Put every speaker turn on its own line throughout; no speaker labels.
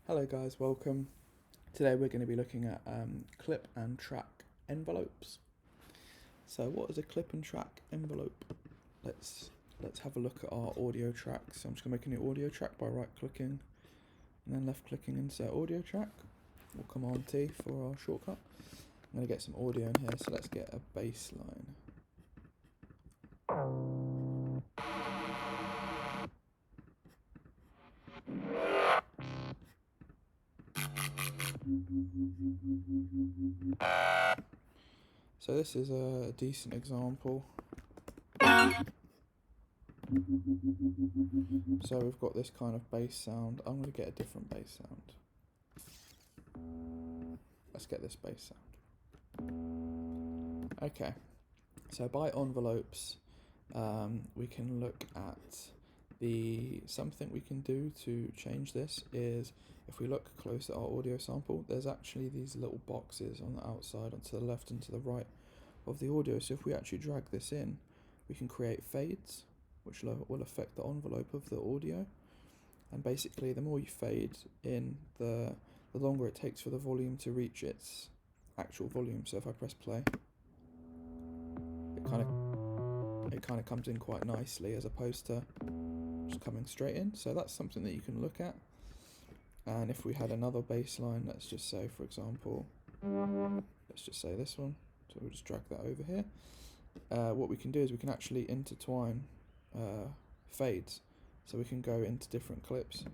Hello guys, welcome. Today we're going to be looking at clip and track envelopes. So what is a clip and track envelope? Let's have a look at our audio track. So I'm just going to make a new audio track by right clicking and then left clicking insert audio track, or Command T for our shortcut. I'm going to get some audio in here, so let's get a bass line. So this is a decent example. So we've got this kind of bass sound. I'm going to get a different bass sound. Let's get this bass sound. Okay, so by envelopes, we can look at something we can do to change this is, if we look close at our audio sample, there's actually these little boxes on the outside, and to the left and to the right of the audio. So if we actually drag this in, we can create fades, which will affect the envelope of the audio. And basically, the more you fade in, the longer it takes for the volume to reach its actual volume. So if I press play, it kind of comes in quite nicely, as opposed to just coming straight in. So that's something that you can look at. And if we had another bass line, let's just say, for example, let's just say this one. So we'll just drag that over here. What we can do is we can actually intertwine fades. So we can go into different clips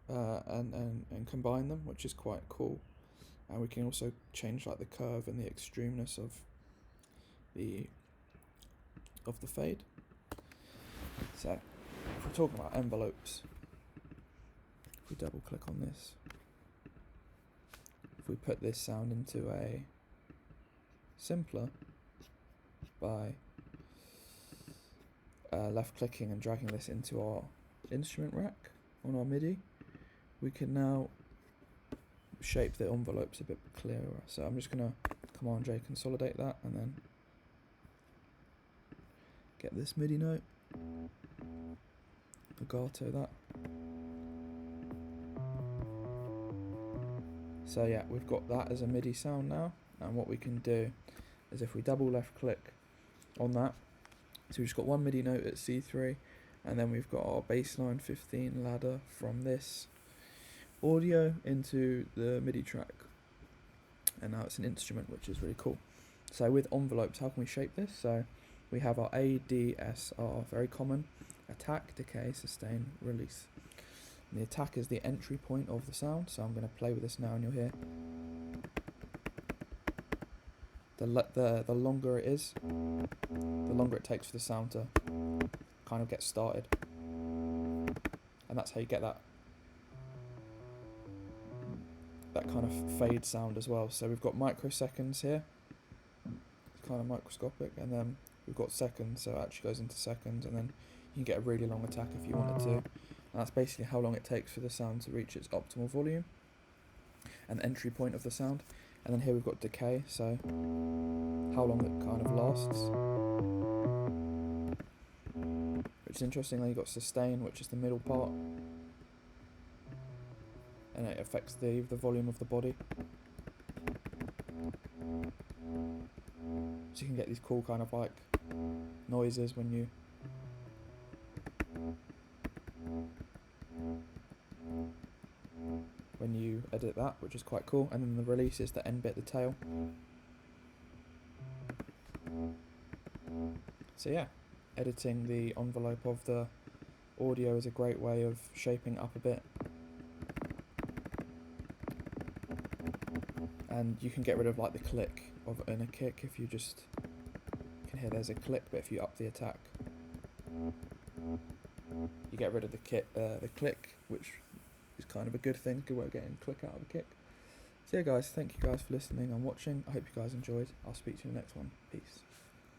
and combine them, which is quite cool. And we can also change like the curve and the extremeness of the fade. So if we're talking about envelopes, if we double click on this, if we put this sound into a simpler by left clicking and dragging this into our instrument rack on our MIDI, we can now shape the envelopes a bit clearer. So I'm just going to Command J consolidate that and then get this MIDI note, legato that. So yeah, we've got that as a MIDI sound now, and what we can do is if we double left click on that, so we've just got one MIDI note at C3, and then we've got our bassline 15 ladder from this audio into the MIDI track, and now it's an instrument, which is really cool. So with envelopes, how can we shape this? So we have our ADSR, very common: attack, decay, sustain, release. And the attack is the entry point of the sound, so I'm going to play with this now, and you'll hear the longer it is, the longer it takes for the sound to kind of get started, and that's how you get that kind of fade sound as well. So we've got microseconds here, it's kind of microscopic, and then we've got seconds, so it actually goes into seconds, and then you can get a really long attack if you wanted to. And that's basically how long it takes for the sound to reach its optimal volume and the entry point of the sound. And then here we've got decay, so how long it kind of lasts. Which is interesting. Then you've got sustain, which is the middle part, and it affects the volume of the body. So you can get these cool kind of like noises when you edit that, which is quite cool. And then the release is the end bit, the tail. So yeah, editing the envelope of the audio is a great way of shaping it up a bit. And you can get rid of like the click in a kick. If you just, you can hear there's a click, but if you up the attack, you get rid of the click, which is kind of a good thing, good way of getting click out of a kick. So yeah guys, thank you guys for listening and watching. I hope you guys enjoyed. I'll speak to you in the next one. Peace.